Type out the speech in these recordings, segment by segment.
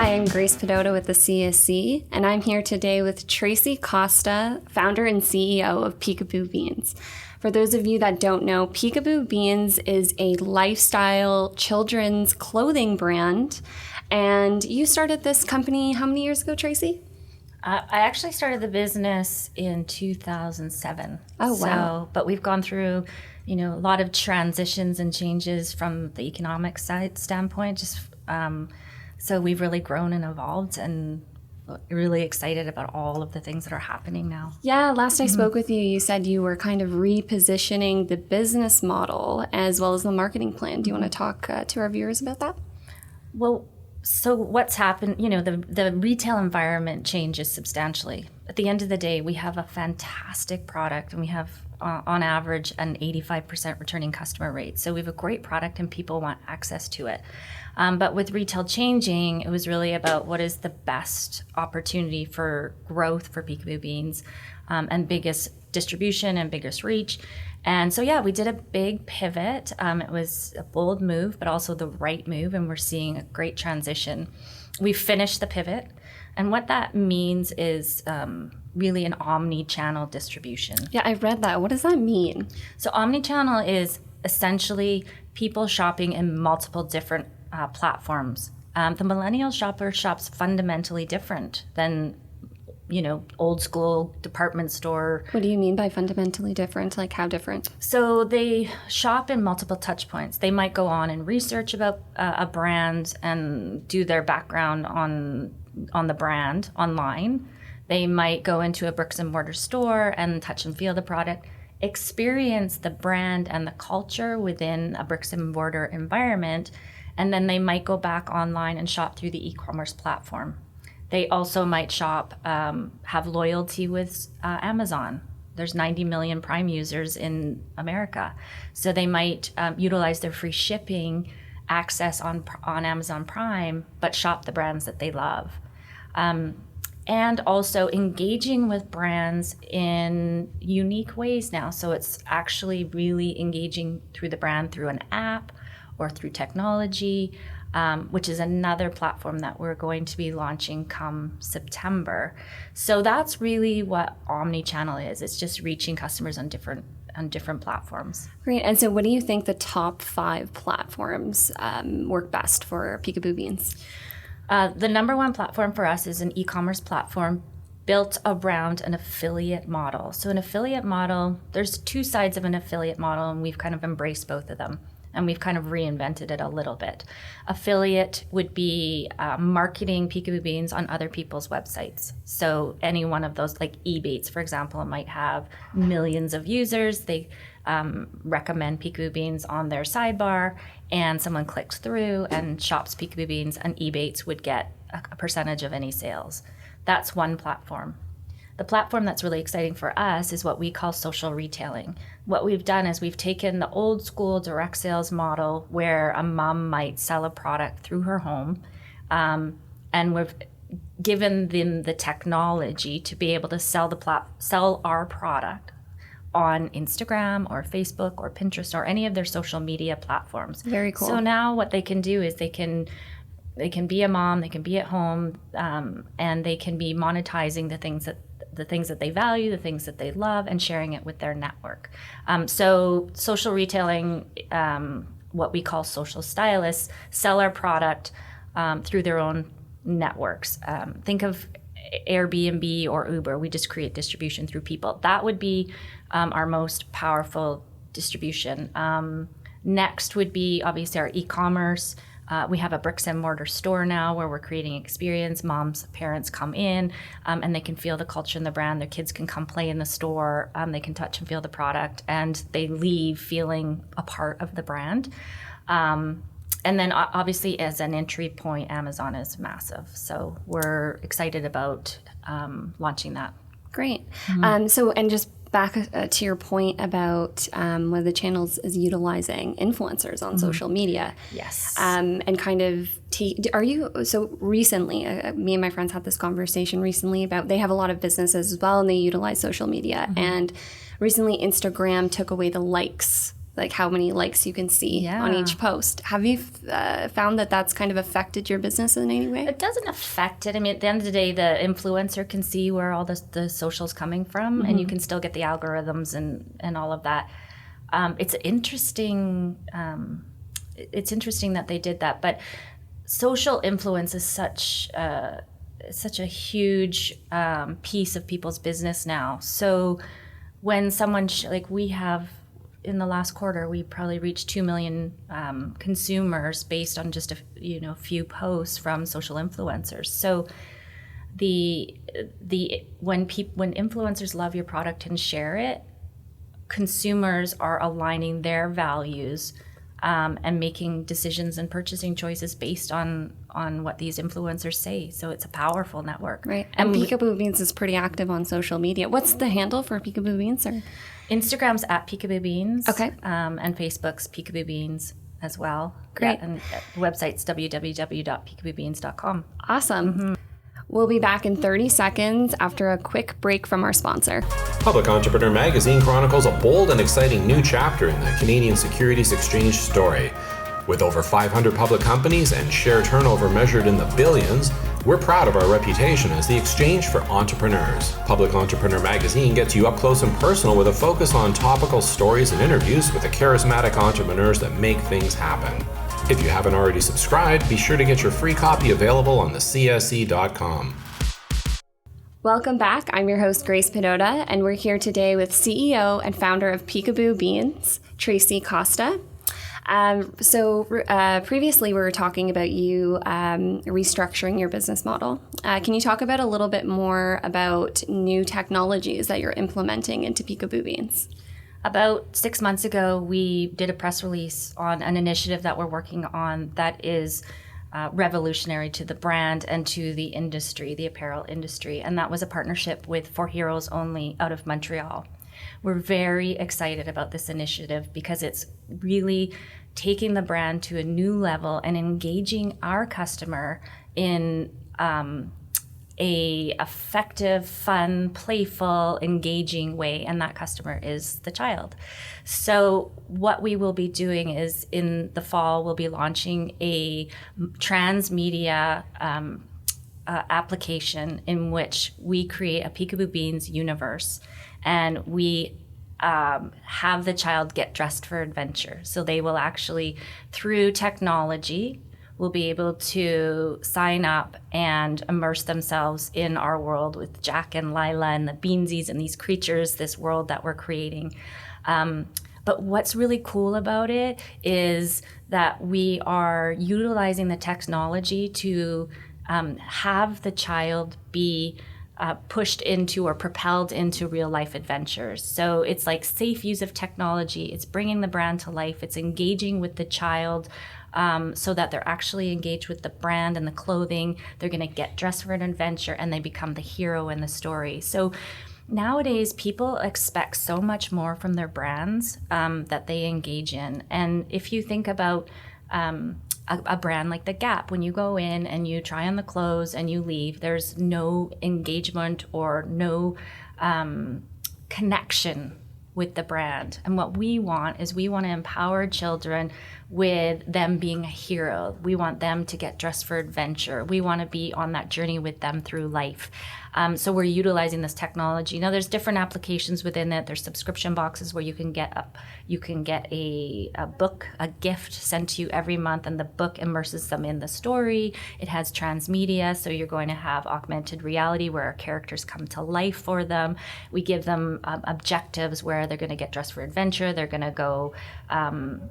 Hi, I'm Grace Pedota with the CSC, and I'm here today with Traci Costa, founder and CEO of Peekaboo Beans. For those of you that don't know, Peekaboo Beans is a lifestyle children's clothing brand, and you started this company how many years ago, Traci? I actually started the business in 2007. Oh, wow. But we've gone through, a lot of transitions and changes from the economic side standpoint. So we've really grown and evolved and really excited about all of the things that are happening now. Yeah, last I spoke with you, you said you were kind of repositioning the business model as well as the marketing plan. Do you want to talk to our viewers about that? Well, so what's happened, the retail environment changes substantially. At the end of the day, we have a fantastic product and we have on average an 85% returning customer rate. So we have a great product and people want access to it. But with retail changing, it was really about what is the best opportunity for growth for Peekaboo Beans and biggest distribution and biggest reach. And so, we did a big pivot. It was a bold move, but also the right move, and we're seeing a great transition. We finished the pivot, and what that means is really an omni-channel distribution. Yeah, I read that. What does that mean? So omni-channel is essentially people shopping in multiple different platforms. The millennial shopper shops fundamentally different than old school department store. What do you mean by fundamentally different? Like how different? So they shop in multiple touch points. They might go on and research about a brand and do their background on the brand online. They might go into a bricks and mortar store and touch and feel the product, experience the brand and the culture within a bricks and mortar environment, and then they might go back online and shop through the e-commerce platform. They also might shop, have loyalty with Amazon. There's 90 million Prime users in America. So they might utilize their free shipping access on Amazon Prime, but shop the brands that they love. And also engaging with brands in unique ways now. So it's actually really engaging through the brand through an app or through technology, which is another platform that we're going to be launching come September. So that's really what omni-channel is. It's just reaching customers on different platforms. Great. And so what do you think the top 5 platforms work best for Peekaboo Beans? The number one platform for us is an e-commerce platform built around an affiliate model. So an affiliate model, there's 2 sides of an affiliate model, and we've kind of embraced both of them. And we've kind of reinvented it a little bit. Affiliate would be marketing Peekaboo Beans on other people's websites. So any one of those, like Ebates, for example, might have millions of users. They recommend Peekaboo Beans on their sidebar, and someone clicks through and shops Peekaboo Beans, and Ebates would get a percentage of any sales. That's one platform. The platform that's really exciting for us is what we call social retailing. What we've done is we've taken the old school direct sales model where a mom might sell a product through her home, and we've given them the technology to be able to sell our product on Instagram or Facebook or Pinterest or any of their social media platforms. Very cool. So now what they can do is they can be a mom, they can be at home, and they can be monetizing the things that they value, the things that they love, and sharing it with their network. So social retailing, what we call social stylists, sell our product through their own networks. Think of Airbnb or Uber. We just create distribution through people. That would be our most powerful distribution. Next would be obviously our e-commerce. We have a bricks and mortar store now where we're creating experience. Parents come in and they can feel the culture and the brand. Their kids can come play in the store. They can touch and feel the product, and they leave feeling a part of the brand. And then obviously as an entry point, Amazon is massive. So we're excited about launching that. Great. Mm-hmm. And just back to your point about one of the channels is utilizing influencers on social media. Yes. And kind of, so recently, me and my friends had this conversation recently about, they have a lot of businesses as well and they utilize social media. Mm-hmm. And recently Instagram took away the likes like how many likes you can see on each post. Have you found that that's kind of affected your business in any way? It doesn't affect it. I mean, at the end of the day, the influencer can see where all the social's coming from, and you can still get the algorithms and all of that. It's interesting. It's interesting that they did that, but social influence is such a huge piece of people's business now. So when someone like we have in the last quarter, we probably reached 2 million consumers based on just a few posts from social influencers. So when influencers love your product and share it, consumers are aligning their values and making decisions and purchasing choices based on what these influencers say. So it's a powerful network. Right. And Peekaboo Beans is pretty active on social media. What's the handle for Peekaboo Beans? Or? Instagram's at Peekaboo Beans. Okay. And Facebook's Peekaboo Beans as well. Great. Yeah, and the website's www.peekaboobeans.com. Awesome. Mm-hmm. We'll be back in 30 seconds after a quick break from our sponsor. Public Entrepreneur Magazine chronicles a bold and exciting new chapter in the Canadian Securities Exchange story. With over 500 public companies and share turnover measured in the billions, we're proud of our reputation as the exchange for entrepreneurs. Public Entrepreneur Magazine gets you up close and personal with a focus on topical stories and interviews with the charismatic entrepreneurs that make things happen. If you haven't already subscribed, be sure to get your free copy available on thecsc.com. Welcome back. I'm your host, Grace Pedota, and we're here today with CEO and founder of Peekaboo Beans, Traci Costa. Previously we were talking about you restructuring your business model. Can you talk about a little bit more about new technologies that you're implementing into Peekaboo Beans? About 6 months ago, we did a press release on an initiative that we're working on that is revolutionary to the brand and to the industry, the apparel industry. And that was a partnership with For Heroes Only out of Montreal. We're very excited about this initiative because it's really taking the brand to a new level and engaging our customer in a effective, fun, playful, engaging way, and that customer is the child. So what we will be doing is in the fall, we'll be launching a transmedia application in which we create a Peekaboo Beans universe, and we have the child get dressed for adventure. So they will actually, through technology, will be able to sign up and immerse themselves in our world with Jack and Lila and the Beansies and these creatures, this world that we're creating. But what's really cool about it is that we are utilizing the technology to have the child be pushed into or propelled into real life adventures. So it's like safe use of technology. It's bringing the brand to life. It's engaging with the child so that they're actually engaged with the brand and the clothing. They're going to get dressed for an adventure and they become the hero in the story. So nowadays, people expect so much more from their brands that they engage in. And if you think about a brand like The Gap, when you go in and you try on the clothes and you leave, there's no engagement or no connection with the brand. And what we want is we want to empower children with them being a hero. We want them to get dressed for adventure. We want to be on that journey with them through life. So we're utilizing this technology. Now there's different applications within it. There's subscription boxes where you can get a book, a gift sent to you every month, and the book immerses them in the story. It has transmedia, so you're going to have augmented reality where our characters come to life for them. We give them objectives where they're going to get dressed for adventure. They're going to go, and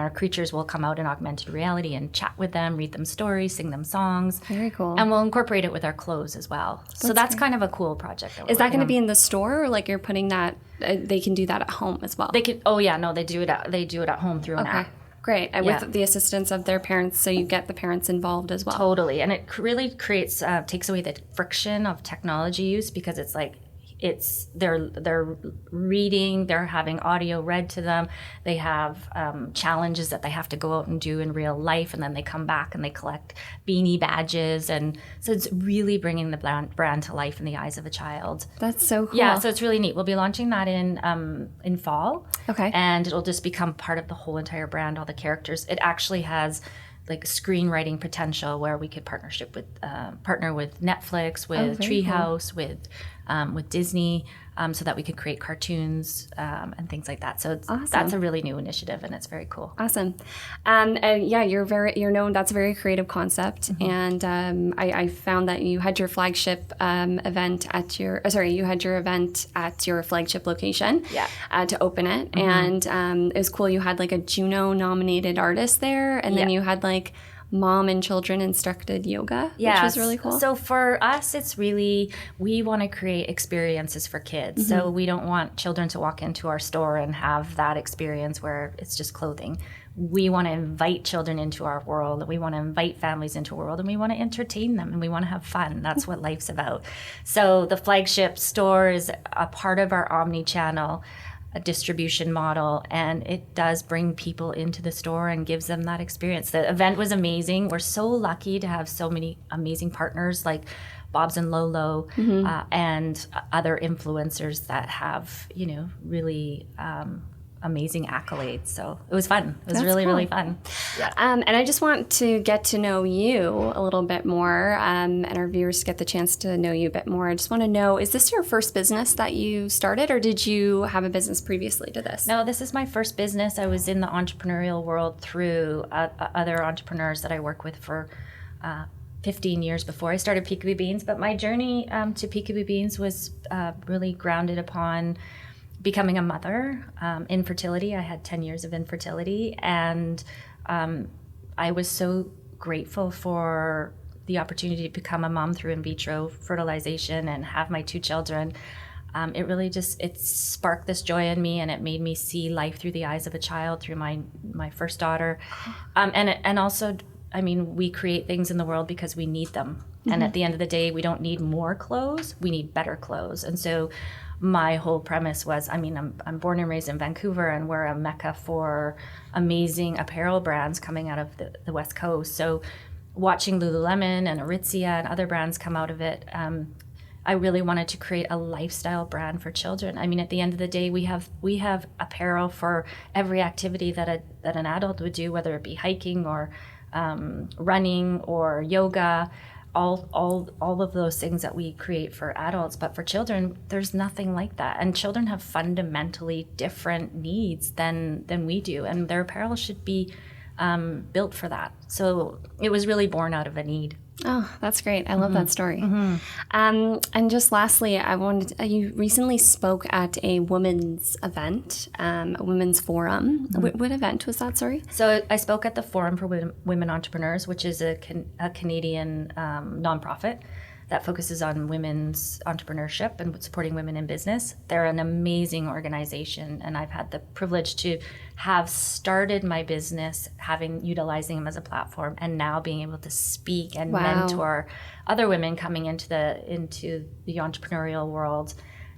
our creatures will come out in augmented reality and chat with them, read them stories, sing them songs. Very cool. And we'll incorporate it with our clothes as well. So that's kind of a cool project. Is that going to be in the store, or like you're putting that? They can do that at home as well. They can. Oh yeah, no, they do it at home through an app. Great. And with the assistance of their parents, so you get the parents involved as well. Totally, and it really creates takes away the friction of technology use, because it's like they're reading, they're having audio read to them, they have challenges that they have to go out and do in real life, and then they come back and they collect beanie badges, and so it's really bringing the brand to life in the eyes of a child. That's so cool. Yeah, so it's really neat. We'll be launching that in fall. Okay. And it'll just become part of the whole entire brand, all the characters. It actually has like screenwriting potential where we could partner with Netflix, with Treehouse, with Disney, so that we could create cartoons and things like that. So that's a really new initiative, and it's very cool. Awesome. And yeah, you're known. That's a very creative concept. And I found that you had your flagship event at your event at your flagship location. Yeah. To open it, and it was cool. You had like a Juno nominated artist there, and then you had like mom and children instructed yoga, which was really cool. So for us, it's really, we want to create experiences for kids. So we don't want children to walk into our store and have that experience where it's just clothing. We want to invite children into our world. We want to invite families into our world, and we want to entertain them, and we want to have fun. That's what life's about. So the flagship store is a part of our Omni-Channel distribution model, and it does bring people into the store and gives them that experience. The event was amazing. We're so lucky to have so many amazing partners like Bob's and Lolo, and other influencers that have, really amazing accolades. So it was fun. It was That's really, cool. really fun. Yeah. And I just want to get to know you a little bit more, and our viewers get the chance to know you a bit more. I just want to know, is this your first business that you started, or did you have a business previously to this? No, this is my first business. I was in the entrepreneurial world through other entrepreneurs that I work with for 15 years before I started Peekaboo Beans. But my journey to Peekaboo Beans was really grounded upon becoming a mother, infertility. I had 10 years of infertility, and I was so grateful for the opportunity to become a mom through in vitro fertilization and have my 2 children. It really it sparked this joy in me, and it made me see life through the eyes of a child, through my first daughter. And also, I mean, we create things in the world because we need them. And at the end of the day, we don't need more clothes, we need better clothes. And so my whole premise was, I'm born and raised in Vancouver, and we're a mecca for amazing apparel brands coming out of the West Coast. So watching Lululemon and Aritzia and other brands come out of it, I really wanted to create a lifestyle brand for children. I mean, at the end of the day, we have apparel for every activity that an adult would do, whether it be hiking or running or yoga. All of those things that we create for adults, but for children, there's nothing like that. And children have fundamentally different needs than we do, and their apparel should be built for that. So it was really born out of a need. Oh, that's great. I love that story. And just lastly, you recently spoke at a women's event, a women's forum. What event was that, sorry? So I spoke at the Forum for Women Entrepreneurs, which is a Canadian nonprofit that focuses on women's entrepreneurship and supporting women in business. They're an amazing organization, and I've had the privilege to have started my business utilizing them as a platform, and now being able to speak and mentor other women coming into the entrepreneurial world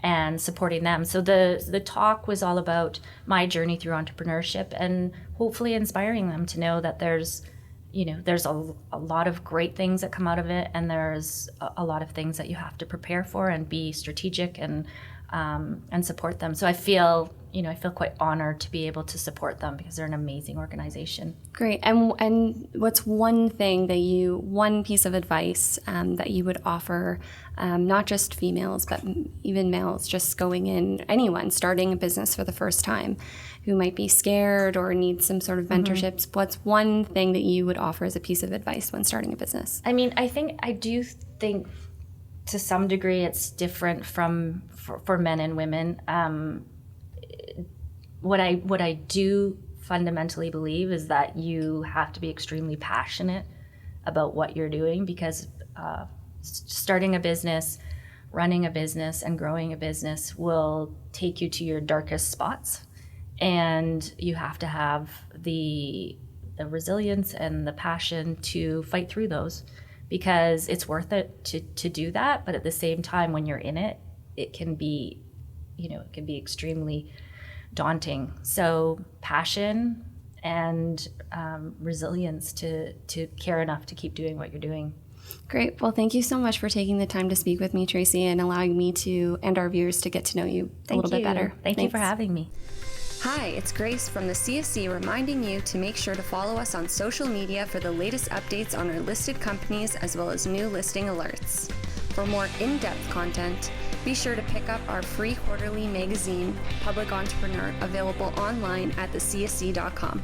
and supporting them. So the talk was all about my journey through entrepreneurship, and hopefully inspiring them to know that there's a lot of great things that come out of it, and there's a lot of things that you have to prepare for and be strategic and support them. So I feel quite honored to be able to support them because they're an amazing organization. Great. And what's one piece of advice that you would offer, not just females, but even males just going in, anyone starting a business for the first time who might be scared or need some sort of mentorships? What's one thing that you would offer as a piece of advice when starting a business? I mean, I do think to some degree it's different for men and women. What I do fundamentally believe is that you have to be extremely passionate about what you're doing, because starting a business, running a business, and growing a business will take you to your darkest spots, and you have to have the resilience and the passion to fight through those, because it's worth it to do that. But at the same time, when you're in it, it can be, it can be extremely daunting. So passion and resilience to care enough to keep doing what you're doing. Great. Well, thank you so much for taking the time to speak with me, Traci, and allowing me to and our viewers to get to know you a little bit better. Thank you for having me. Hi, it's Grace from the CSC reminding you to make sure to follow us on social media for the latest updates on our listed companies as well as new listing alerts. For more in-depth content, be sure to pick up our free quarterly magazine, Public Entrepreneur, available online at thecsc.com.